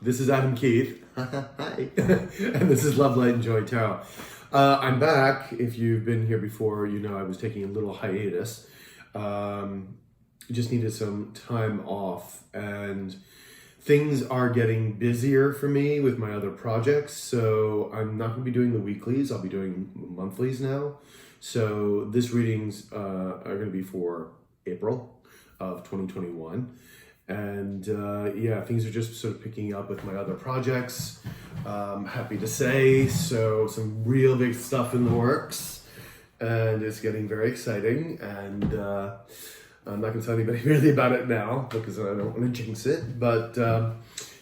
This is Adam Keith. Hi. And this is Love, Light, and Joy Tarot. I'm back. If you've been here before, you know I was taking a little hiatus. Just needed some time off, and things are getting busier for me with my other projects. So I'm not going to be doing the weeklies. I'll be doing monthlies now. So this readings are going to be for April of 2021. And yeah, things are just sort of picking up with my other projects. Happy to say, so some real big stuff in the works, and it's getting very exciting. And I'm not going to tell anybody really about it now because I don't want to jinx it. But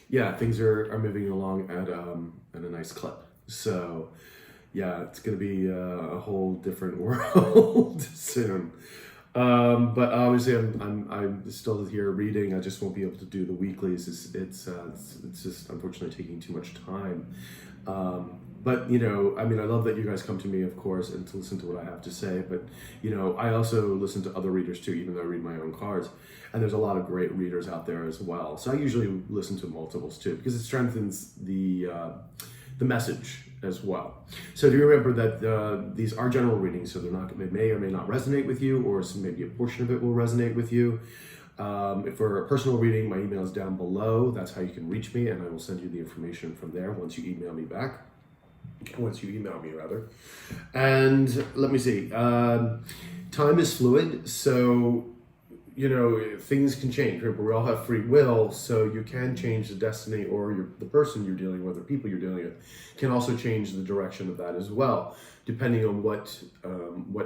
yeah, things are moving along at a nice clip. So yeah, it's going to be a whole different world soon. But obviously I'm still here reading. I just won't be able to do the weeklies. It's just unfortunately taking too much time. But you know, I mean, I love that you guys come to me, of course, and to listen to what I have to say. But you know, I also listen to other readers too, even though I read my own cards. And there's a lot of great readers out there as well. So I usually listen to multiples too, because it strengthens the message as well. So do you remember that these are general readings, so they may or may not resonate with you, or maybe a portion of it will resonate with you. For a personal reading, my email is down below. That's how you can reach me, and I will send you the information from there once you email me back. Once you email me, rather. And let me see. Time is fluid, so you know, things can change. We all have free will, so you can change the destiny, or the person you're dealing with, or people you're dealing with, can also change the direction of that as well, depending on what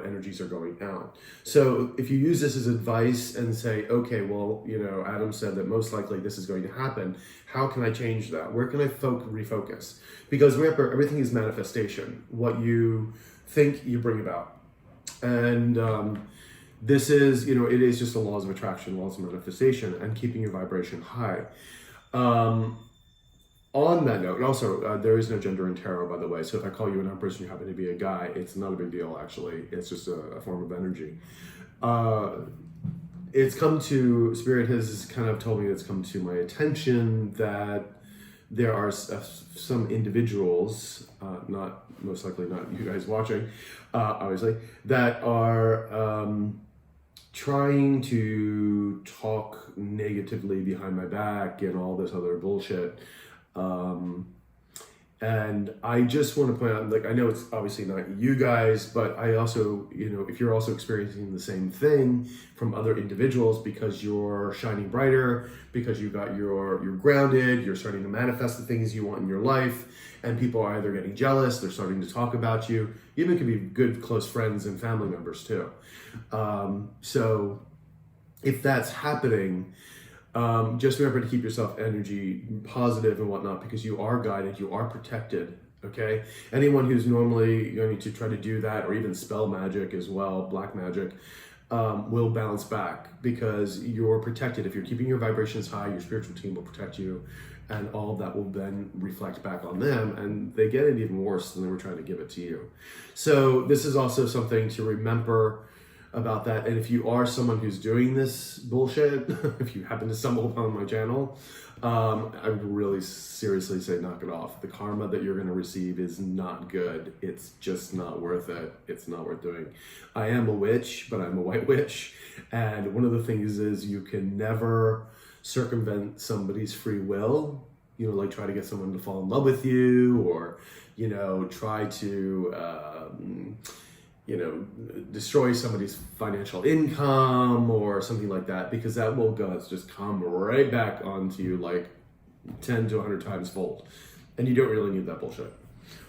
energies are going out. So if you use this as advice and say, okay, well, you know, Adam said that most likely this is going to happen. How can I change that? Where can I refocus? Because remember, everything is manifestation. What you think, you bring about. And this is, you know, it is just the laws of attraction, laws of manifestation, and keeping your vibration high. On that note, also, there is no gender in tarot, by the way. So if I call you an Empress and you happen to be a guy, it's not a big deal, actually. It's just a form of energy. It's come to, Spirit has kind of told me, it's come to my attention that there are some individuals, most likely not you guys watching, obviously, that are trying to talk negatively behind my back and all this other bullshit. And I just want to point out, like, I know it's obviously not you guys, but I also, you know, if you're also experiencing the same thing from other individuals because you're shining brighter, because you're grounded, you're starting to manifest the things you want in your life, and people are either getting jealous, they're starting to talk about you, even could be good, close friends and family members too. So if that's happening, just remember to keep yourself energy positive and whatnot, because you are guided, you are protected, okay? Anyone who's normally going to try to do that, or even spell magic as well, black magic, will bounce back because you're protected. If you're keeping your vibrations high, your spiritual team will protect you, and all of that will then reflect back on them, and they get it even worse than they were trying to give it to you. So this is also something to remember about that. And if you are someone who's doing this bullshit, if you happen to stumble upon my channel, I would really seriously say knock it off. The karma that you're going to receive is not good. It's just not worth it. It's not worth doing. I am a witch, but I'm a white witch. And one of the things is you can never circumvent somebody's free will. You know, like try to get someone to fall in love with you, or, you know, try to, you know, destroy somebody's financial income or something like that, because that will just come right back onto you like 10 to 100 times fold. And you don't really need that bullshit.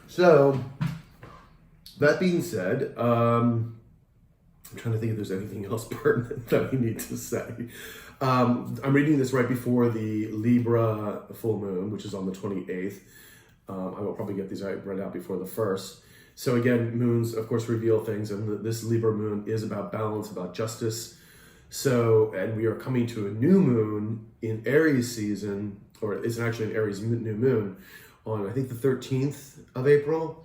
So, that being said, I'm trying to think if there's anything else pertinent that I need to say. I'm reading this right before the Libra full moon, which is on the 28th. I will probably get these read out before the 1st. So again, moons, of course, reveal things, and this Libra moon is about balance, about justice. So, and we are coming to a new moon in Aries season, or it's actually an Aries new moon, on I think the 13th of April,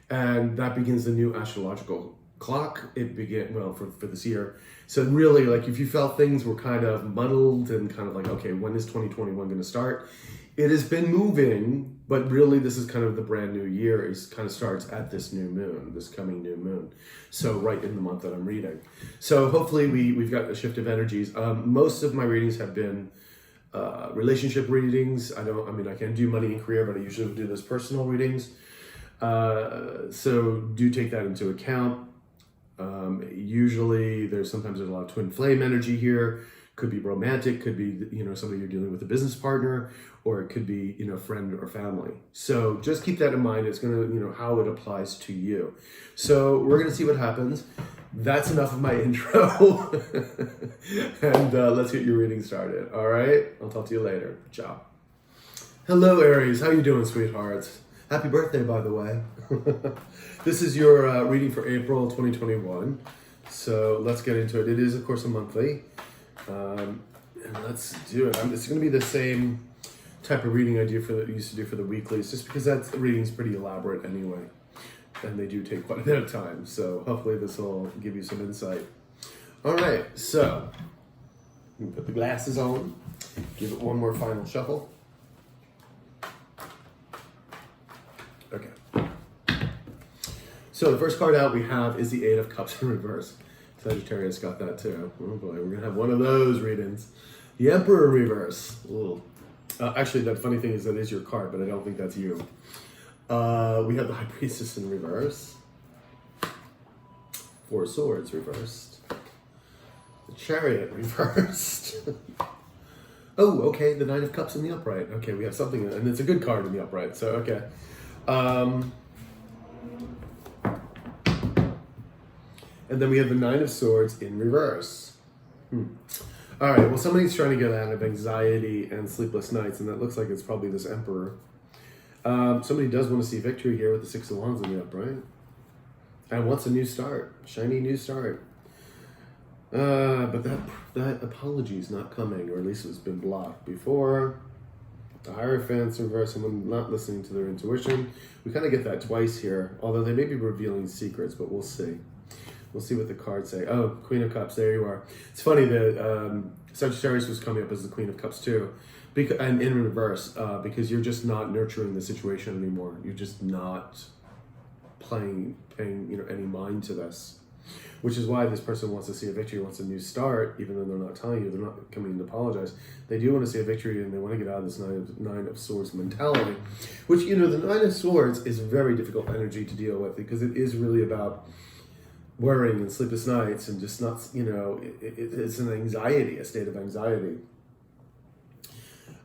and that begins the new astrological clock. It began, well, for this year. So really, like, if you felt things were kind of muddled and kind of like, okay, when is 2021 going to start? It has been moving, but really this is kind of the brand new year. It kind of starts at this new moon, this coming new moon. So right in the month that I'm reading. So hopefully we've got a shift of energies. Most of my readings have been relationship readings. I can do money and career, but I usually do those personal readings. So do take that into account. Usually sometimes there's a lot of twin flame energy here. Could be romantic, could be, somebody you're dealing with, a business partner, or it could be, friend or family. So just keep that in mind. It's going to, how it applies to you. So we're going to see what happens. That's enough of my intro. And let's get your reading started. All right. I'll talk to you later. Ciao. Hello, Aries. How you doing, sweethearts? Happy birthday, by the way. This is your reading for April 2021. So let's get into it. It is, of course, a monthly. And let's do it. It's going to be the same type of reading I used to do for the weeklies, just because that reading's pretty elaborate anyway. And they do take quite a bit of time. So hopefully this will give you some insight. All right. So put the glasses on. Give it one more final shuffle. Okay. So the first card out we have is the Eight of Cups in reverse. Sagittarius got that too. Oh boy, we're gonna have one of those readings. The Emperor in reverse. Actually, that funny thing is that is your card, but I don't think that's you. We have the High Priestess in reverse. Four of Swords reversed. The Chariot reversed. Oh, okay, the Nine of Cups in the upright. Okay, we have something, and it's a good card in the upright, so okay. And then we have the Nine of Swords in reverse. All right, well, somebody's trying to get out of anxiety and sleepless nights, and that looks like it's probably this Emperor. Somebody does want to see victory here with the Six of Wands in the upright. And wants a new start, shiny new start. But that apology is not coming, or at least it's been blocked before. The Hierophant's in reverse, someone not listening to their intuition. We kind of get that twice here, although they may be revealing secrets, but we'll see. We'll see what the cards say. Oh, Queen of Cups, there you are. It's funny that Sagittarius was coming up as the Queen of Cups too, and in reverse, because you're just not nurturing the situation anymore. You're just not paying any mind to this, which is why this person wants to see a victory, wants a new start, even though they're not telling you, they're not coming to apologize. They do want to see a victory, and they want to get out of this Nine of Swords mentality, which, the Nine of Swords is very difficult energy to deal with, because it is really about worrying and sleepless nights and just not, it's an anxiety, a state of anxiety.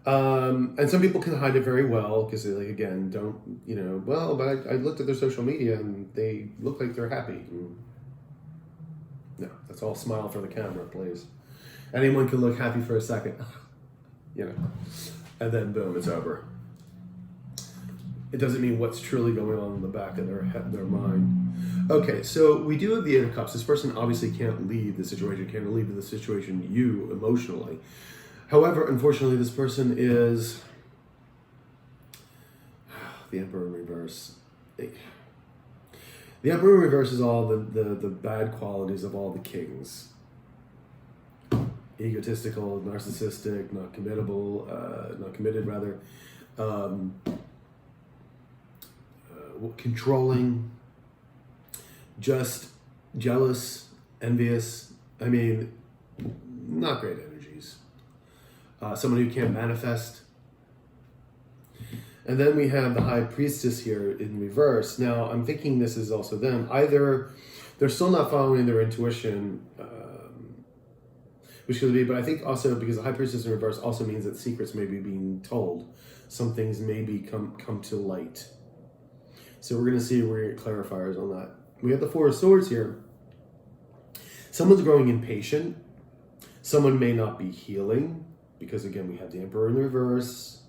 And some people can hide it very well because they, again, don't, but I looked at their social media and they look like they're happy. No, that's all smile for the camera, please. Anyone can look happy for a second, and then boom, it's over. It doesn't mean what's truly going on in the back of their mind. Okay, so we do have the Eight of Cups. This person obviously can't leave the situation, can't leave the situation you emotionally. However, unfortunately, this person is the Emperor in reverse. The Emperor in reverse is all the bad qualities of all the kings. Egotistical, narcissistic, not committed rather. Controlling, just jealous, envious. Not great energies. Someone who can't manifest. And then we have the High Priestess here in reverse. Now, I'm thinking this is also them. Either they're still not following their intuition, which could be, but I think also because the High Priestess in reverse also means that secrets may be being told. Some things may come to light. So we're going to see where we get clarifiers on that. We have the Four of Swords here. Someone's growing impatient. Someone may not be healing, because again, we have the Emperor in reverse.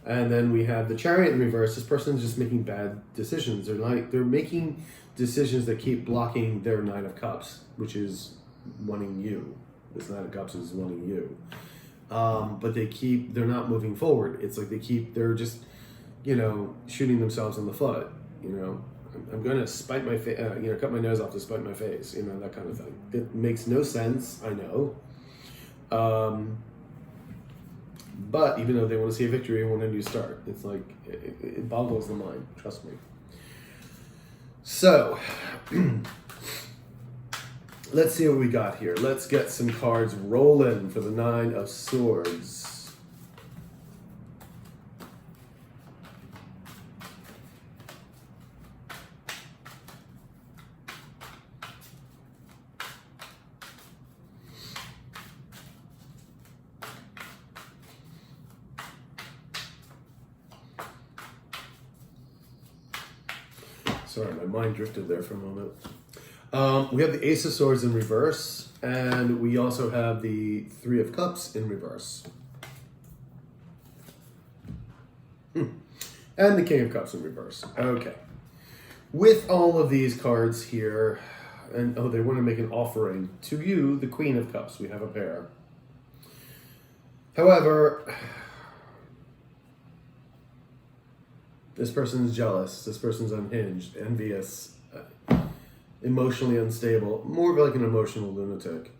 And then we have the Chariot in reverse. This person's just making bad decisions. They're making decisions that keep blocking their Nine of Cups, which is wanting you. This Nine of Cups is wanting you. But they're not moving forward. It's like they're just, shooting themselves in the foot, I'm going to spite my face, cut my nose off to spite my face, that kind of thing. It makes no sense, I know. But even though they want to see a victory, want a new start. It's like, it boggles the mind, trust me. So, let's see what we got here. Let's get some cards rolling for the Nine of Swords. Sorry, my mind drifted there for a moment. We have the Ace of Swords in reverse, and we also have the Three of Cups in reverse. And the King of Cups in reverse. Okay. With all of these cards here, and they want to make an offering to you, the Queen of Cups. We have a pair. However, this person's jealous, this person's unhinged, envious, emotionally unstable, more of like an emotional lunatic.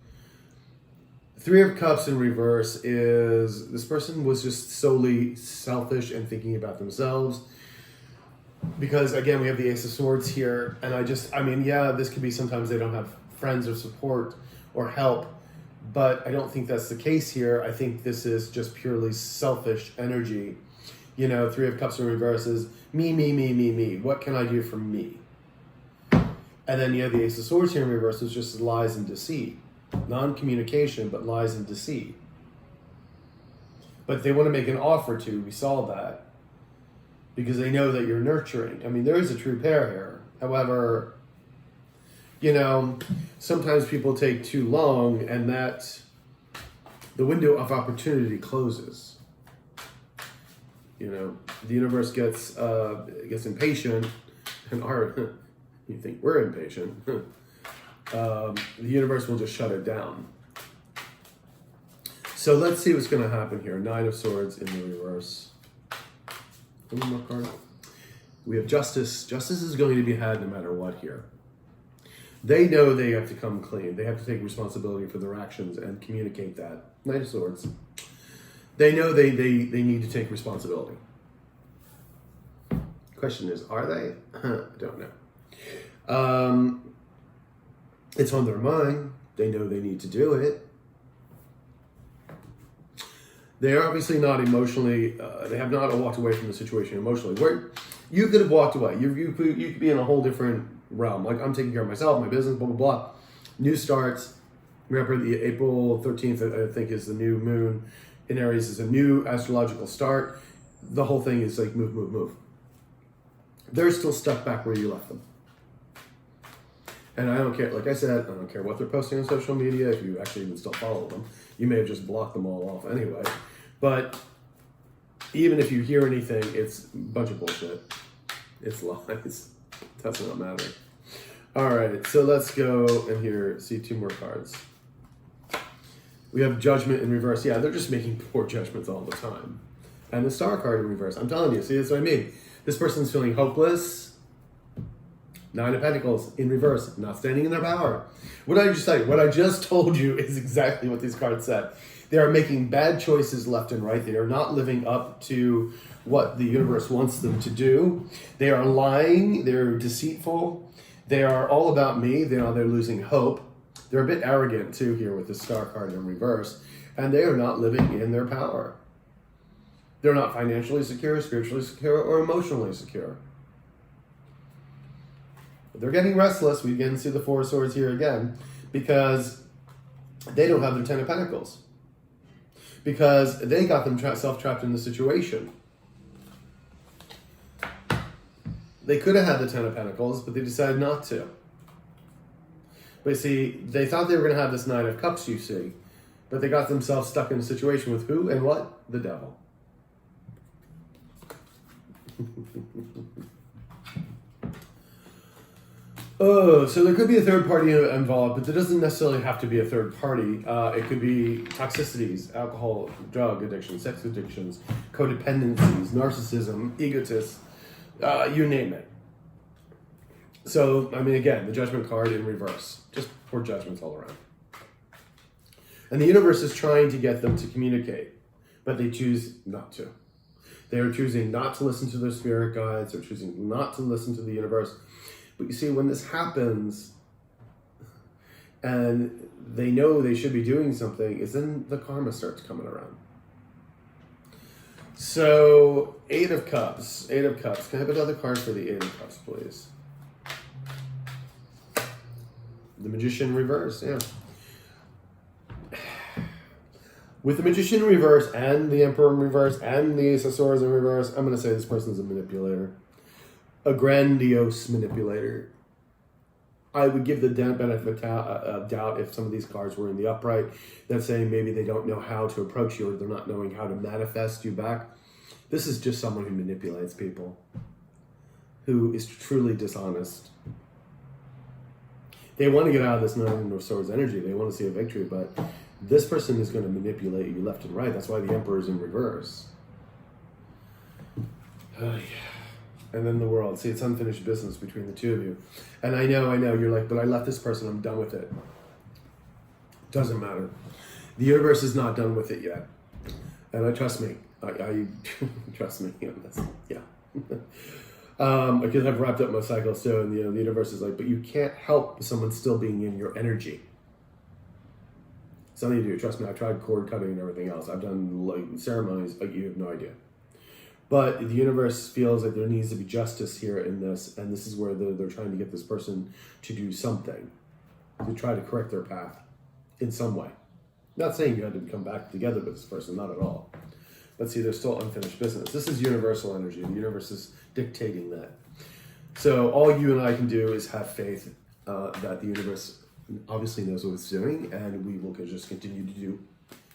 Three of Cups in reverse is this person was just solely selfish and thinking about themselves. Because again, we have the Ace of Swords here, and this could be sometimes they don't have friends or support or help, but I don't think that's the case here. I think this is just purely selfish energy. Three of Cups in reverse is me, me, me, me, me. What can I do for me? And then you have the Ace of Swords here in reverse, which just lies and deceit. Non-communication, but lies and deceit. But they want to make an offer to, we saw that, because they know that you're nurturing. There is a true pair here. However, sometimes people take too long, and that the window of opportunity closes. The universe gets impatient, and you think we're impatient. The universe will just shut it down. So let's see what's going to happen here. Nine of Swords in the reverse. One more card. We have Justice. Justice is going to be had no matter what here. They know they have to come clean. They have to take responsibility for their actions and communicate that. Knight of Swords. They know they need to take responsibility. Question is, are they? I don't know. It's on their mind. They know they need to do it. They are obviously not emotionally, they have not walked away from the situation emotionally. Where you could have walked away. You could be in a whole different realm. Like, I'm taking care of myself, my business, blah, blah, blah. New starts. Remember, the April 13th, I think, is the new moon in Aries, is a new astrological start. The whole thing is like move, move, move. They're still stuck back where you left them. And I don't care, like I said, I don't care what they're posting on social media, if you actually even still follow them. You may have just blocked them all off anyway. But even if you hear anything, it's a bunch of bullshit. It's lies. Does not matter. All right, so let's go and here see two more cards. We have Judgment in reverse. Yeah, they're just making poor judgments all the time. And the Star card in reverse. I'm telling you, see, that's what I mean. This person's feeling hopeless. Nine of Pentacles in reverse, not standing in their power. What did I just say? What I just told you is exactly what these cards said. They are making bad choices left and right. They are not living up to what the universe wants them to do. They are lying. They're deceitful. They are all about me. They're losing hope. They're a bit arrogant too here with the Star card in reverse. And they are not living in their power. They're not financially secure, spiritually secure, or emotionally secure. They're getting restless. We again see the Four of Swords here again because they don't have their Ten of Pentacles. Because they got themselves trapped in the situation. They could have had the Ten of Pentacles, but they decided not to. But see, they thought they were going to have this Nine of Cups, you see. But they got themselves stuck in a situation with who and what? The devil. Oh, so there could be a third party involved, but there doesn't necessarily have to be a third party. It could be toxicities, alcohol, drug addiction, sex addictions, codependencies, narcissism, egotists, you name it. So, I mean, again, the Judgment card in reverse. Just poor judgments all around. And the universe is trying to get them to communicate, but they choose not to. They are choosing not to listen to their spirit guides. They're choosing not to listen to the universe. But you see, when this happens, and they know they should be doing something, is then the karma starts coming around. So, Eight of Cups. Eight of Cups. Can I have another card for the Eight of Cups, please? The Magician reverse, yeah. With the Magician in reverse and the Emperor in reverse and the Ace of Swords in reverse, I'm going to say this person's a manipulator. A grandiose manipulator. I would give the benefit of doubt if some of these cards were in the upright. That's saying maybe they don't know how to approach you or they're not knowing how to manifest you back. This is just someone who manipulates people, who is truly dishonest. They want to get out of this Nine of Swords energy. They want to see a victory, but this person is going to manipulate you left and right. That's why the Emperor is in reverse. Yeah. And then the World. See, it's unfinished business between the two of you. And I know, you're like, but I left this person, I'm done with it. Doesn't matter. The universe is not done with it yet. And trust me, I trust me on this. Yeah. Because I've wrapped up my cycles too, and the universe is like, but you can't help someone still being in your energy. Something to do. Trust me, I've tried cord cutting and everything else. I've done like ceremonies, like you have no idea. But the universe feels like there needs to be justice here in this, and this is where they're trying to get this person to do something, to try to correct their path in some way. Not saying you had to come back together with this person, not at all. But see, there's still unfinished business. This is universal energy. The universe is dictating that. So all you and I can do is have faith that the universe obviously knows what it's doing, and we will just continue to do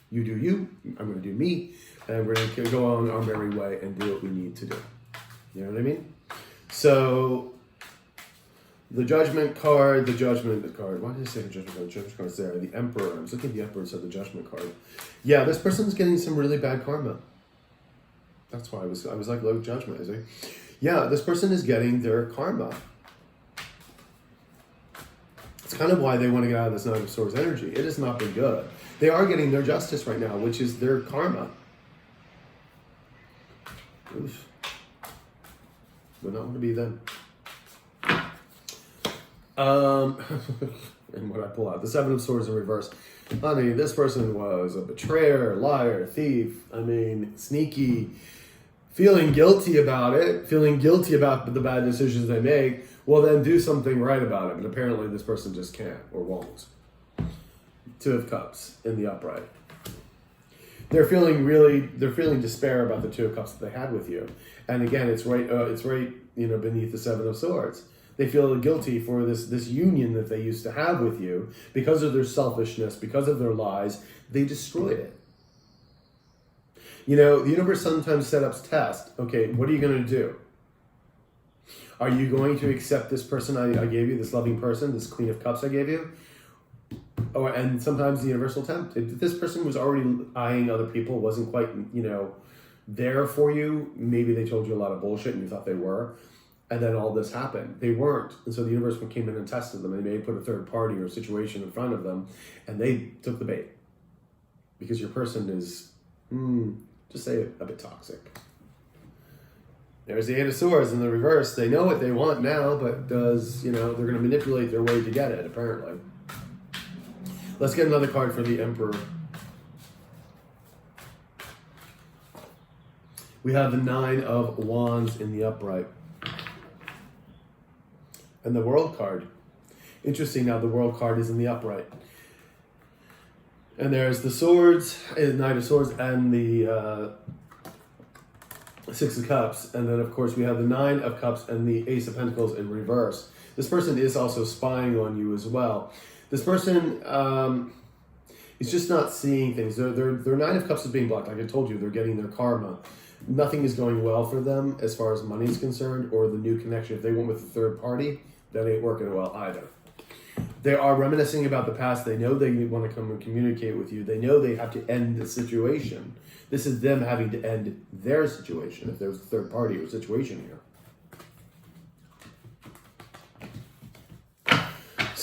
you, I'm going to do me, and we're going to go on our merry way and do what we need to do. You know what I mean? So the Judgment card, why did I say the Judgment card? The Judgment card's there. The Emperor, I was looking at the Emperor, so the Judgment card. Yeah, this person's getting some really bad karma. That's why I was like, low judgment. I was like, yeah, this person is getting their karma. It's kind of why they want to get out of this Nine of Swords energy. It has not been good. They are getting their justice right now, which is their karma. Oof. Would not want to be them. And what I pull out, the Seven of Swords in reverse. Honey, this person was a betrayer, liar, thief. I mean, sneaky, feeling guilty about it, feeling guilty about the bad decisions they make. Well, then do something right about it. But apparently this person just can't or won't. Two of Cups in the upright. They're feeling despair about the Two of Cups that they had with you. And again, it's right beneath the Seven of Swords. They feel guilty for this union that they used to have with you because of their selfishness, because of their lies. They destroyed it. The universe sometimes set up tests. Okay, what are you going to do? Are you going to accept this person I gave you, this loving person, this Queen of Cups I gave you? And sometimes the universe will tempt. If this person was already eyeing other people, wasn't quite, there for you, maybe they told you a lot of bullshit and you thought they were. And then all this happened. They weren't. And so the universe came in and tested them. And they may put a third party or situation in front of them. And they took the bait. Because your person is, just say a bit toxic. There's the Eight of Swords in the reverse. They know what they want now, but they're going to manipulate their way to get it, apparently. Let's get another card for the Emperor. We have the Nine of Wands in the upright. And the World card. Interesting, now the World card is in the upright. And there's the Swords, Knight of Swords, and the Six of Cups. And then, of course, we have the Nine of Cups and the Ace of Pentacles in reverse. This person is also spying on you as well. This person is just not seeing things. Their Nine of Cups is being blocked. Like I told you, they're getting their karma. Nothing is going well for them as far as money is concerned or the new connection. If they went with a third party, that ain't working well either. They are reminiscing about the past. They know they want to come and communicate with you. They know they have to end the situation. This is them having to end their situation if there's a third party or situation here.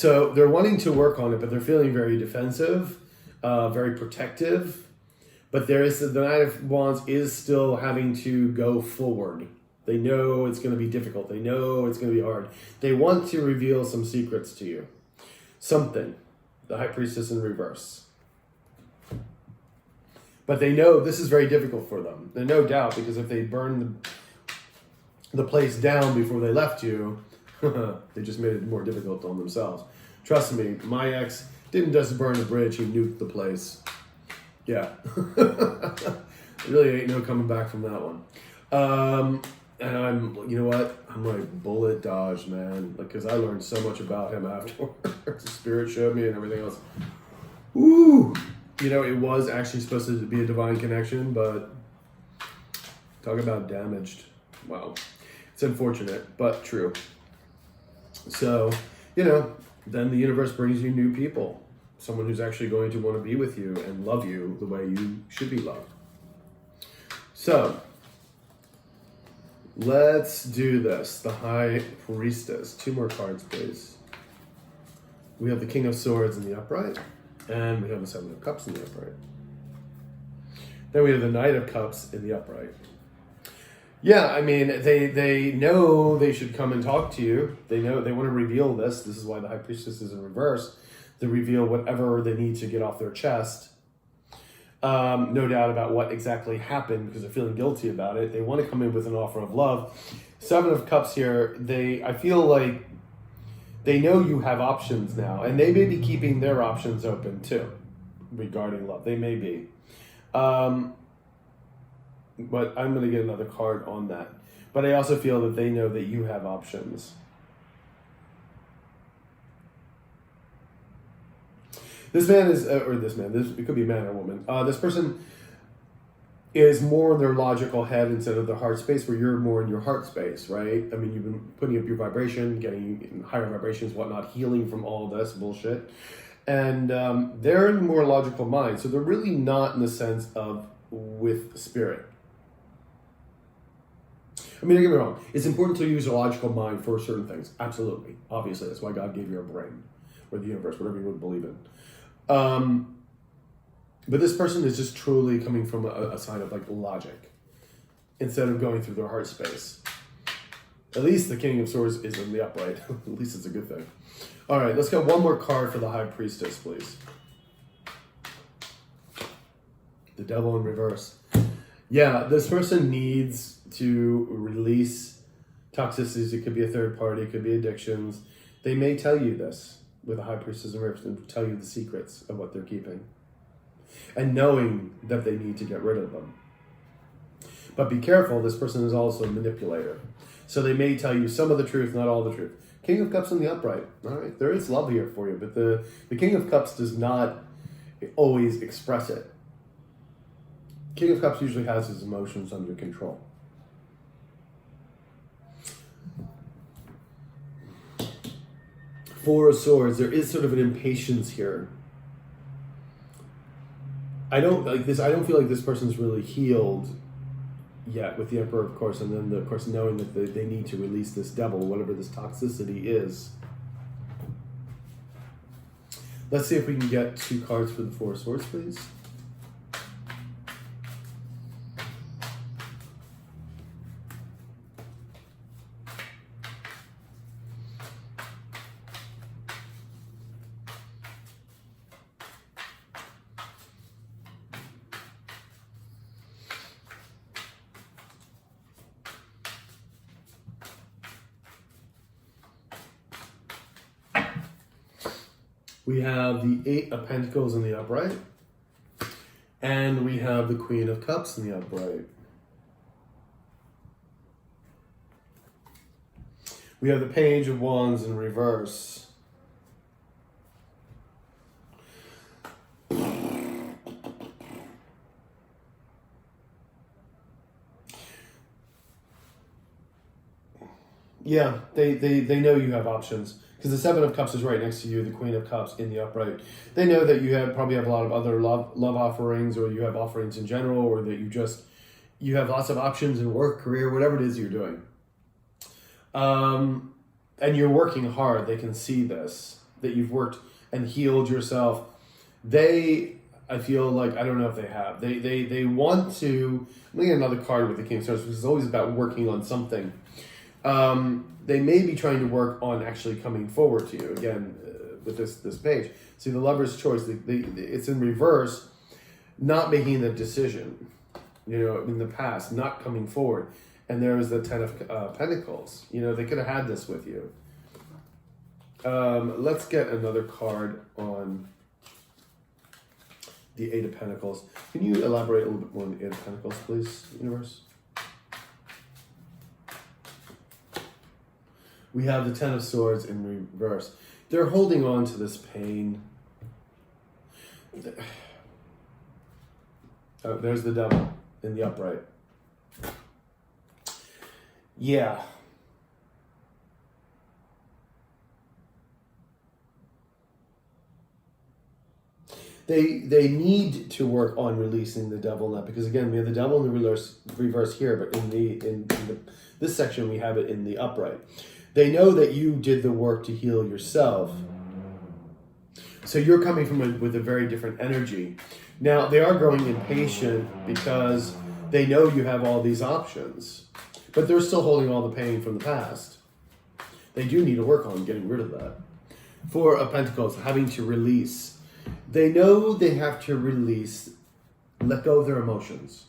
So they're wanting to work on it, but they're feeling very defensive, very protective. But there is the Knight of Wands is still having to go forward. They know it's going to be difficult. They know it's going to be hard. They want to reveal some secrets to you. Something. The High Priestess in reverse. But they know this is very difficult for them. There's no doubt, because if they burn the place down before they left you, they just made it more difficult on themselves. Trust me, my ex didn't just burn the bridge, he nuked the place. Yeah. Really ain't no coming back from that one. And I'm, you know what? I'm like bullet dodged, man. Like, because I learned so much about him afterwards. The spirit showed me and everything else. Ooh. You know, it was actually supposed to be a divine connection, but talk about damaged. Wow. It's unfortunate, but true. So, you know, then the universe brings you new people. Someone who's actually going to want to be with you and love you the way you should be loved. So, let's do this. The High Priestess. 2 more cards, please. We have the King of Swords in the upright, and we have the 7 of Cups in the upright. Then we have the Knight of Cups in the upright. Yeah, I mean, they know they should come and talk to you. They know they want to reveal this. This is why the High Priestess is in reverse. To reveal whatever they need to get off their chest. No doubt about what exactly happened, because they're feeling guilty about it. They want to come in with an offer of love. 7 of Cups here, I feel like they know you have options now, and they may be keeping their options open too regarding love. They may be. But I'm going to get another card on that. But I also feel that they know that you have options. This man is, it could be a man or woman. This person is more in their logical head instead of their heart space, where you're more in your heart space, right? I mean, you've been putting up your vibration, getting higher vibrations, whatnot, healing from all this bullshit. And they're in a more logical mind. So they're really not in the sense of with spirit. I mean, don't get me wrong. It's important to use a logical mind for certain things. Absolutely. Obviously, that's why God gave you a brain. Or the universe, whatever you would believe in. But this person is just truly coming from a side of like logic instead of going through their heart space. At least the King of Swords is in the upright. At least it's a good thing. All right, let's get one more card for the High Priestess, please. The Devil in reverse. Yeah, this person needs to release toxicities. It could be a third party, it could be addictions. They may tell you this with a High Priestess in reverse and tell you the secrets of what they're keeping. And knowing that they need to get rid of them. But be careful, this person is also a manipulator. So they may tell you some of the truth, not all the truth. King of Cups in the upright. All right, there is love here for you, but the King of Cups does not always express it. King of Cups usually has his emotions under control. Four of Swords, there is sort of an impatience here. I don't feel like this person's really healed yet with the Emperor, of course, and then, of course, knowing that they need to release this devil, whatever this toxicity is. Let's see if we can get 2 cards for the Four of Swords, please. We have the 8 of Pentacles in the upright. And we have the Queen of Cups in the upright. We have the Page of Wands in reverse. Yeah, they know you have options. Because the Seven of Cups is right next to you, the Queen of Cups in the upright. They know that you probably have a lot of other love offerings, or you have offerings in general, or that you have lots of options in work, career, whatever it is you're doing. And you're working hard. They can see this. that you've worked and healed yourself, I feel like, I don't know if they have. They want to, let me get another card with the King of Swords, because it's always about working on something. They may be trying to work on actually coming forward to you, again, with this page. See, the Lover's choice, it's in reverse, not making the decision, in the past, not coming forward. And there's the Ten of Pentacles. They could have had this with you. Let's get another card on the Eight of Pentacles. Can you elaborate a little bit more on the Eight of Pentacles, please, universe? We have the Ten of Swords in reverse. They're holding on to this pain. Oh, there's the Devil in the upright. Yeah. They need to work on releasing the Devil now, because again, we have the Devil in the reverse here, but in this section we have it in the upright. They know that you did the work to heal yourself. So you're coming from with a very different energy. Now, they are growing impatient because they know you have all these options, but they're still holding all the pain from the past. They do need to work on getting rid of that. Four of Pentacles, having to release. They know they have to release, let go of their emotions.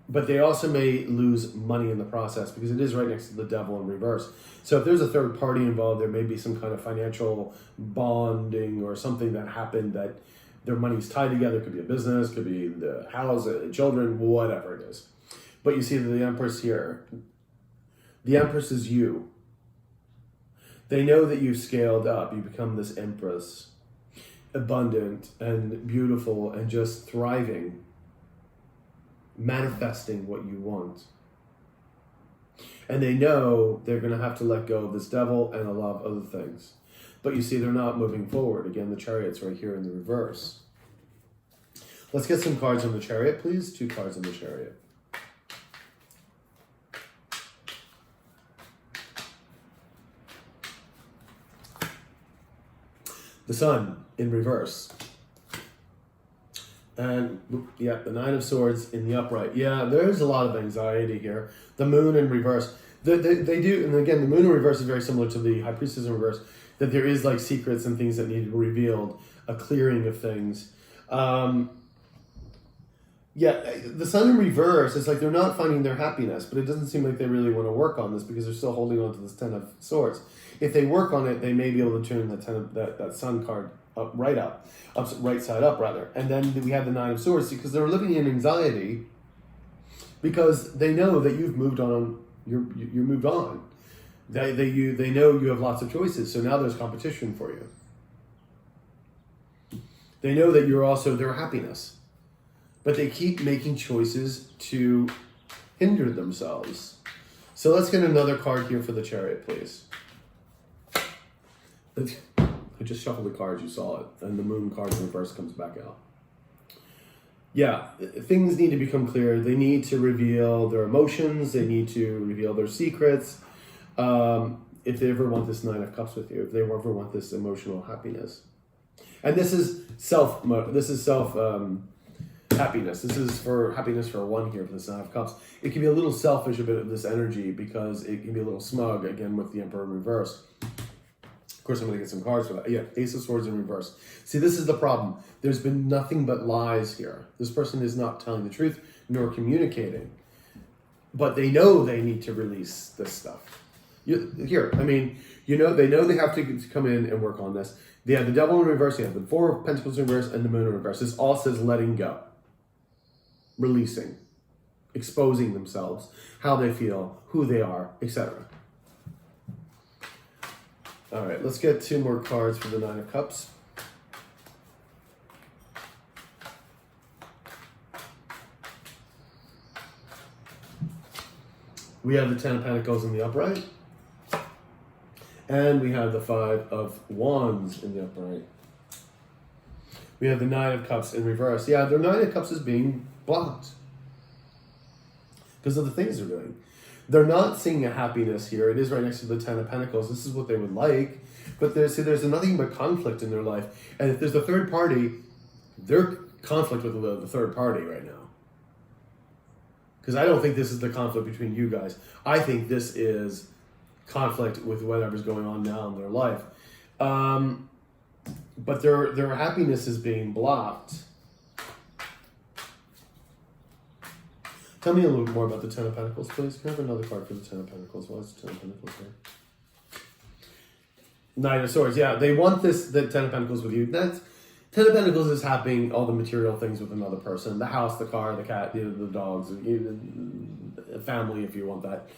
But they also may lose money in the process, because it is right next to the Devil in reverse. So if there's a third party involved, there may be some kind of financial bonding or something that happened that their money's tied together. It could be a business, could be the house, children, whatever it is. But you see the Empress here. The Empress is you. They know that you've scaled up. You become this Empress, abundant and beautiful and just thriving, manifesting what you want. And they know they're going to have to let go of this Devil and a lot of other things. But you see, they're not moving forward. Again, the Chariot's right here in the reverse. Let's get some cards on the Chariot, please. 2 cards on the Chariot. The Sun in reverse. And, yeah, the Nine of Swords in the upright. Yeah, there's a lot of anxiety here. The Moon in reverse. They do, and again, the Moon in reverse is very similar to the High Priestess in reverse, that there is like secrets and things that need to be revealed, a clearing of things. Yeah, the Sun in reverse, it's like they're not finding their happiness, but it doesn't seem like they really want to work on this because they're still holding on to this Ten of Swords. If they work on it, they may be able to turn that Sun card right side up rather. And then we have the Nine of Swords, because they're living in anxiety because they know that you've moved on. You're moved on. They know you have lots of choices, so now there's competition for you. They know that you're also their happiness, but they keep making choices to hinder themselves. So let's get another card here for the Chariot, please. I just shuffled the cards, you saw it, and the Moon card in reverse comes back out. Yeah, things need to become clear. They need to reveal their emotions. They need to reveal their secrets. If they ever want this Nine of Cups with you, if they ever want this emotional happiness. And this is self happiness. This is for happiness for one here for this Nine of Cups. It can be a little selfish, a bit of this energy, because it can be a little smug, again, with the Emperor in reverse. Of course, I'm going to get some cards for that. Yeah, Ace of Swords in reverse. See, this is the problem. There's been nothing but lies here. This person is not telling the truth, nor communicating. But they know they need to release this stuff. They know they have to come in and work on this. They have the Devil in reverse, they have the Four of Pentacles in reverse, and the Moon in reverse. This all says letting go. Releasing. Exposing themselves. How they feel, who they are, etc. All right, let's get 2 more cards for the Nine of Cups. We have the Ten of Pentacles in the upright. And we have the Five of Wands in the upright. We have the Nine of Cups in reverse. Yeah, the Nine of Cups is being blocked because of the things they're doing. They're not seeing a happiness here. It is right next to the Ten of Pentacles. This is what they would like. But there's nothing but conflict in their life. And if there's a third party, they're conflict with the third party right now. Because I don't think this is the conflict between you guys. I think this is conflict with whatever's going on now in their life. But their happiness is being blocked. Tell me a little bit more about the Ten of Pentacles, please. Can I have another card for the Ten of Pentacles? Why is the Ten of Pentacles here? Nine of Swords. Yeah, they want the Ten of Pentacles with you. That's Ten of Pentacles is having all the material things with another person. The house, the car, the cat, the dogs, the family, if you want that.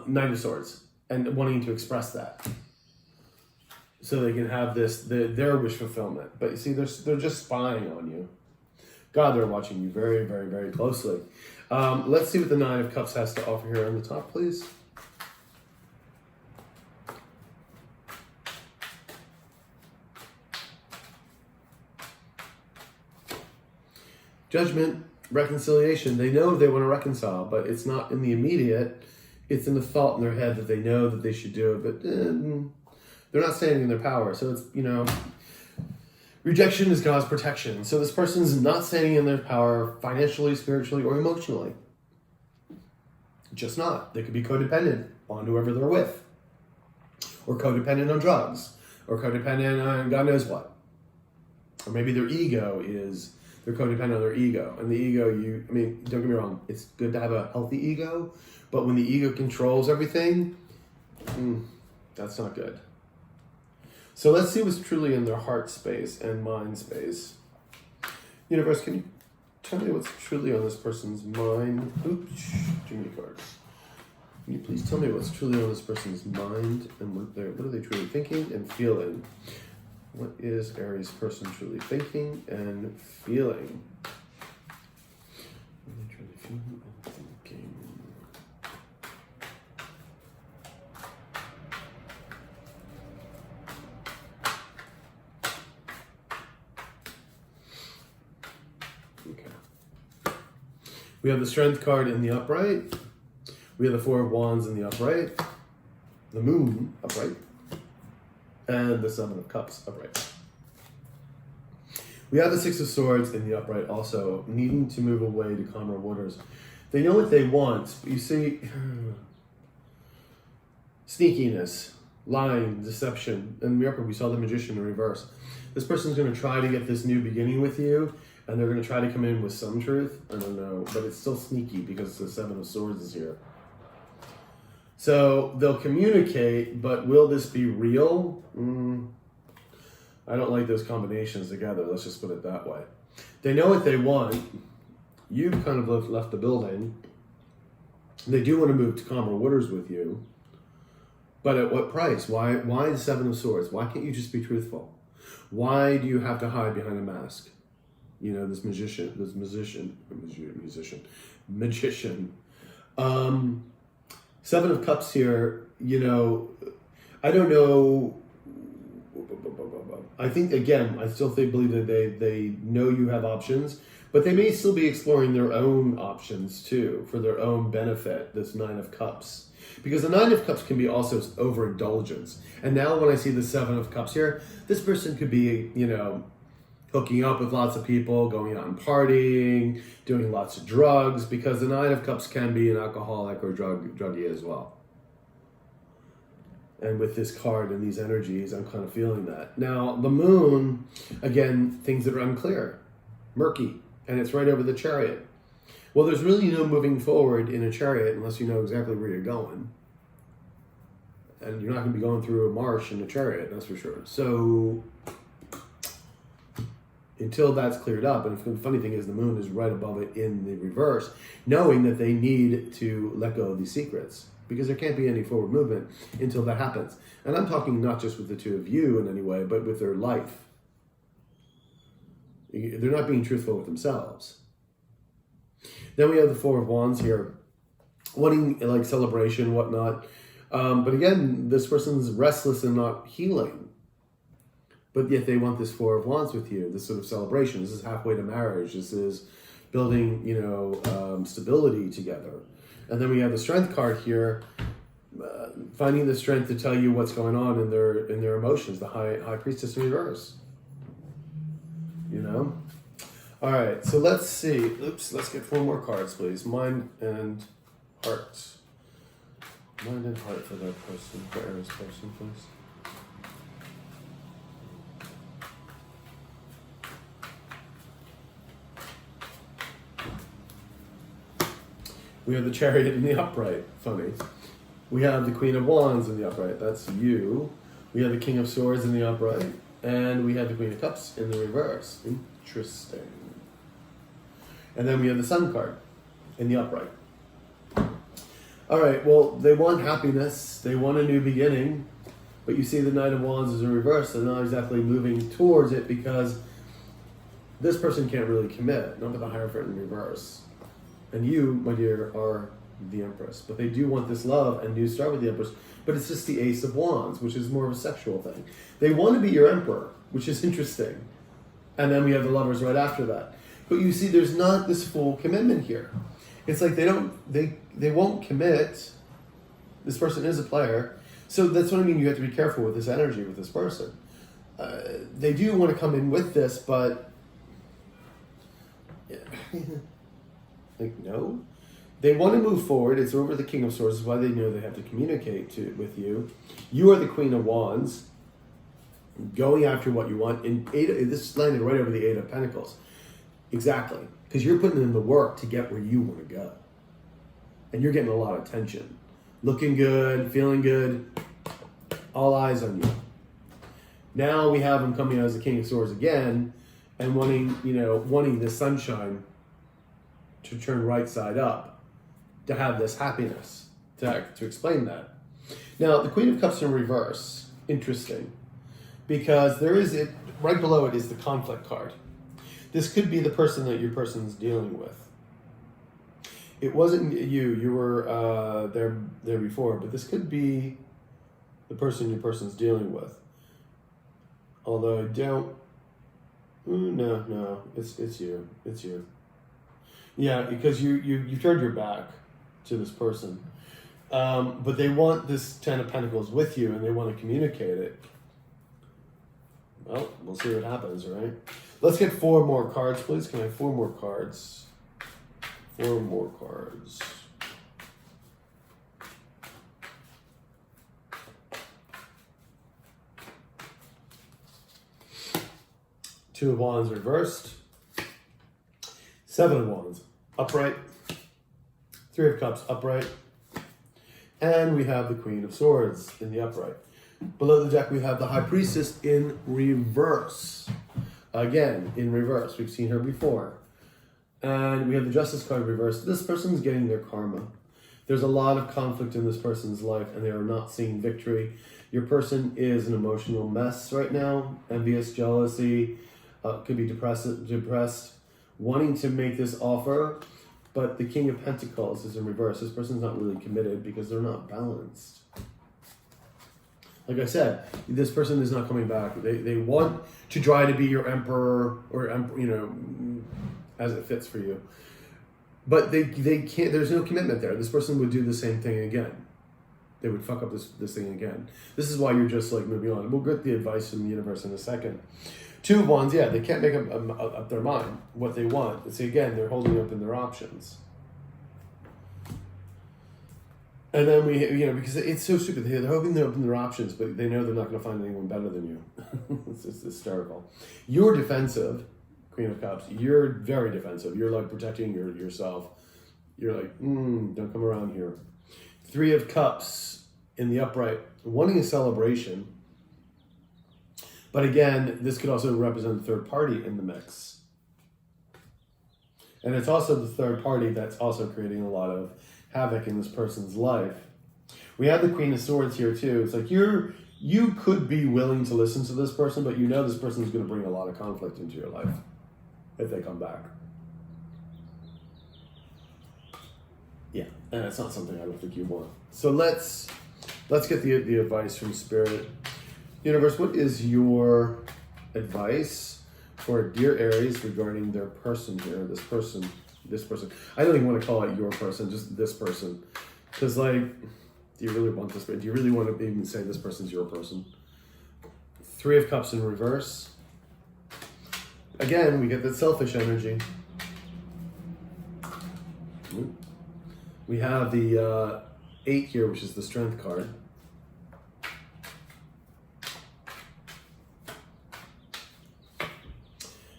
Nine of Swords. And wanting to express that. So they can have their wish fulfillment. But you see, they're just spying on you. God, they're watching you very, very, very closely. Let's see what the Nine of Cups has to offer here on the top, please. Judgment, reconciliation. They know they want to reconcile, but it's not in the immediate. It's in the thought in their head that they know that they should do it, but they're not standing in their power. So it's, rejection is God's protection. So this person's not standing in their power financially, spiritually, or emotionally. Just not. They could be codependent on whoever they're with. Or codependent on drugs. Or codependent on God knows what. Or maybe their ego is... They're codependent on their ego. And the ego, don't get me wrong, it's good to have a healthy ego, but when the ego controls everything, that's not good. So let's see what's truly in their heart space and mind space. Universe, can you tell me what's truly on this person's mind? Oops, too many cards. Can you please tell me what's truly on this person's mind and what are they truly thinking and feeling? What is Aries person truly thinking and feeling? What are they truly feeling and thinking? Okay. We have the Strength card in the upright. We have the Four of Wands in the upright. The Moon upright. And the Seven of Cups upright. We have the Six of Swords in the upright also, needing to move away to calmer waters. They know what they want, but you see, sneakiness, lying, deception. In the upright, we saw the Magician in reverse. This person's going to try to get this new beginning with you, and they're going to try to come in with some truth. I don't know, but it's still sneaky because the Seven of Swords is here. So they'll communicate, but will this be real? I don't like those combinations together. Let's just put it that way. They know what they want. You've kind of left the building. They do want to move to calmer waters with you. But at what price? Why the Seven of Swords? Why can't you just be truthful? Why do you have to hide behind a mask? This magician. Seven of Cups here, I don't know. I think, again, I still believe that they know you have options, but they may still be exploring their own options too, for their own benefit, this Nine of Cups. Because the Nine of Cups can be also overindulgence. And now when I see the Seven of Cups here, this person could be, hooking up with lots of people, going out and partying, doing lots of drugs, because the Nine of Cups can be an alcoholic or druggie as well. And with this card and these energies, I'm kind of feeling that. Now, the Moon, again, things that are unclear, murky, and it's right over the Chariot. Well, there's really no moving forward in a Chariot unless you know exactly where you're going. And you're not going to be going through a marsh in a Chariot, that's for sure. So until that's cleared up, and the funny thing is the Moon is right above it in the reverse, knowing that they need to let go of these secrets, because there can't be any forward movement until that happens. And I'm talking not just with the two of you in any way, but with their life. They're not being truthful with themselves. Then we have the Four of Wands here, wanting like celebration, whatnot. But again, this person's restless and not healing. But yet they want this Four of Wands with you, this sort of celebration. This is halfway to marriage. This is building, stability together. And then we have the Strength card here, finding the strength to tell you what's going on in their emotions. The High Priestess in reverse. You know? All right, so let's see. Oops, let's get 4 more cards, please. Mind and heart. Mind and heart for that person, for Aries person, please. We have the Chariot in the upright. Funny. We have the Queen of Wands in the upright. That's you. We have the King of Swords in the upright. And we have the Queen of Cups in the reverse. Interesting. And then we have the Sun card in the upright. All right, well, they want happiness. They want a new beginning. But you see the Knight of Wands is in reverse. They're not exactly moving towards it because this person can't really commit. Not with the Hierophant in reverse. And you, my dear, are the Empress. But they do want this love and new start with the Empress. But it's just the Ace of Wands, which is more of a sexual thing. They want to be your Emperor, which is interesting. And then we have the Lovers right after that. But you see, there's not this full commitment here. It's like they won't commit. This person is a player. So that's what I mean. You have to be careful with this energy with this person. They do want to come in with this, but like, no. They want to move forward. It's over the King of Swords. This is why they know they have to communicate with you. You are the Queen of Wands, going after what you want. In this landed right over the 8 of Pentacles. Exactly. Because you're putting in the work to get where you want to go. And you're getting a lot of attention. Looking good, feeling good. All eyes on you. Now we have him coming out as the King of Swords again and wanting this sunshine to turn right side up. To have this happiness, to explain that. Now, the Queen of Cups in reverse, interesting, because there is it right below it is the conflict card. This could be the person that your person's dealing with. It wasn't you were there before, but this could be the person your person's dealing with. Although I don't, no, it's you, Yeah, because you turned your back to this person. But they want this 10 of Pentacles with you and they want to communicate it. Well, we'll see what happens, right? Let's get 4 more cards, please. Can I have 4 more cards? 4 more cards. Two of Wands reversed. 7 of Wands upright. 3 of Cups upright. And we have the Queen of Swords in the upright. Below the deck, we have the High Priestess in reverse. Again, in reverse. We've seen her before. And we have the Justice card reversed. This person's getting their karma. There's a lot of conflict in this person's life, and they are not seeing victory. Your person is an emotional mess right now. Envious, jealousy, could be depressed, wanting to make this offer. But the King of Pentacles is in reverse. This person's not really committed because they're not balanced. Like I said, this person is not coming back. They want to try to be your emperor or as it fits for you. But they can't. There's no commitment there. This person would do the same thing again. They would fuck up this thing again. This is why you're just like moving on. We'll get the advice from the universe in a second. 2 of Wands, yeah, they can't make up their mind what they want. See, again, they're holding up in their options. And then we, because it's so stupid. They're hoping they're open their options, but they know they're not going to find anyone better than you. It's hysterical. You're defensive, Queen of Cups. You're very defensive. You're like protecting yourself. You're like, don't come around here. 3 of Cups in the upright, wanting a celebration. But again, this could also represent a third party in the mix. And it's also the third party that's also creating a lot of havoc in this person's life. We have the Queen of Swords here too. It's like you could be willing to listen to this person, but this person is going to bring a lot of conflict into your life if they come back. Yeah, and it's not something I don't think you want. So let's get the advice from Spirit. Universe, what is your advice for dear Aries regarding their person here? This person. I don't even want to call it your person, just this person. Because, Do you really want this? Do you really want to even say this person's your person? Three of Cups in reverse. Again, we get that selfish energy. We have the 8 here, which is the Strength card.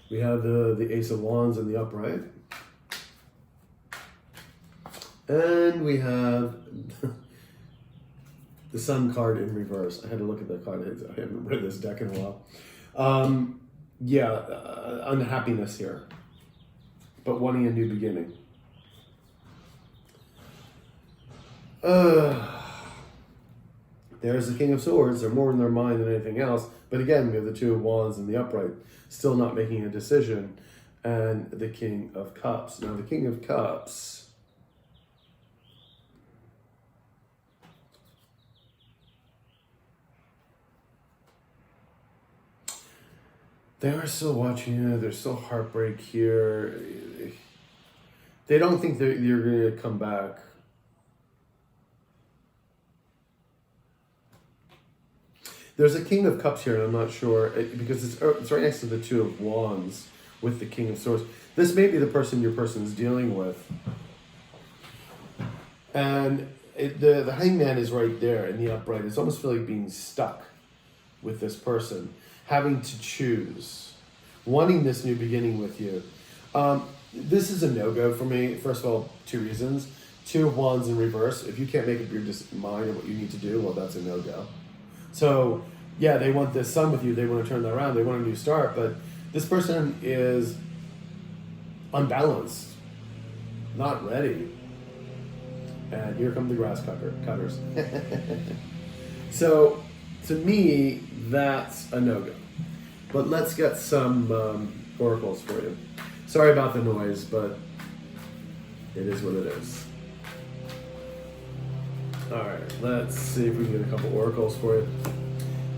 We have the Ace of Wands in the upright. And we have the Sun card in reverse. I had to look at that card. I haven't read this deck in a while. Unhappiness here, but wanting a new beginning. There's the King of Swords. They're more in their mind than anything else. But again, we have the Two of Wands in the upright, still not making a decision, and the King of Cups. Now, the King of Cups, they are still watching you. There's still heartbreak here. They don't think that you're going to come back. There's a King of Cups here, and I'm not sure, because it's right next to the Two of Wands with the King of Swords. This may be the person your person's dealing with. And the Hangman is right there in the upright. It's almost feel like being stuck with this person, having to choose, wanting this new beginning with you. This is a no-go for me. First of all, 2 reasons. Two of Wands in reverse. If you can't make up your mind of what you need to do, well, that's a no-go. So, yeah, they want this Sun with you. They want to turn that around. They want a new start. But this person is unbalanced, not ready. And here come the grass cutters. So, to me, that's a no-go. But let's get some oracles for you. Sorry about the noise, but it is what it is. All right, let's see if we can get a couple oracles for you.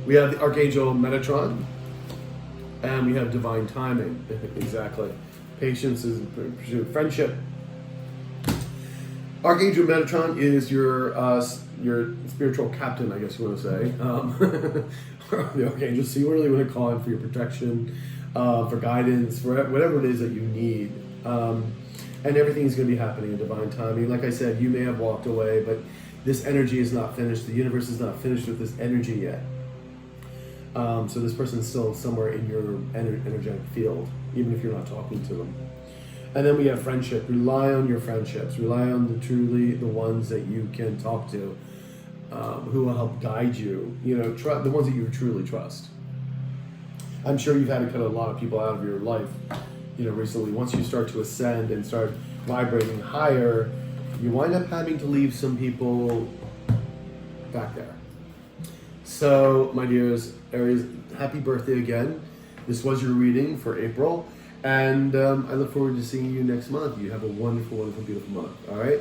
We have the Archangel Metatron, and we have Divine Timing. Exactly. Patience is friendship. Archangel Metatron is your spiritual captain, I guess you want to say. The Archangel, so you really want to call him for your protection, for guidance, for whatever it is that you need. And everything's going to be happening in divine timing. Like I said, you may have walked away, but this energy is not finished. The universe is not finished with this energy yet. So this person is still somewhere in your energetic field, even if you're not talking to them. And then we have friendship. Rely on your friendships. Rely on the ones that you can talk to, who will help guide you. You know, the ones that you truly trust. I'm sure you've had to cut a lot of people out of your life, recently. Once you start to ascend and start vibrating higher, you wind up having to leave some people back there. So, my dears, Aries, happy birthday again. This was your reading for April, and I look forward to seeing you next month. You have a wonderful, wonderful, beautiful month, all right?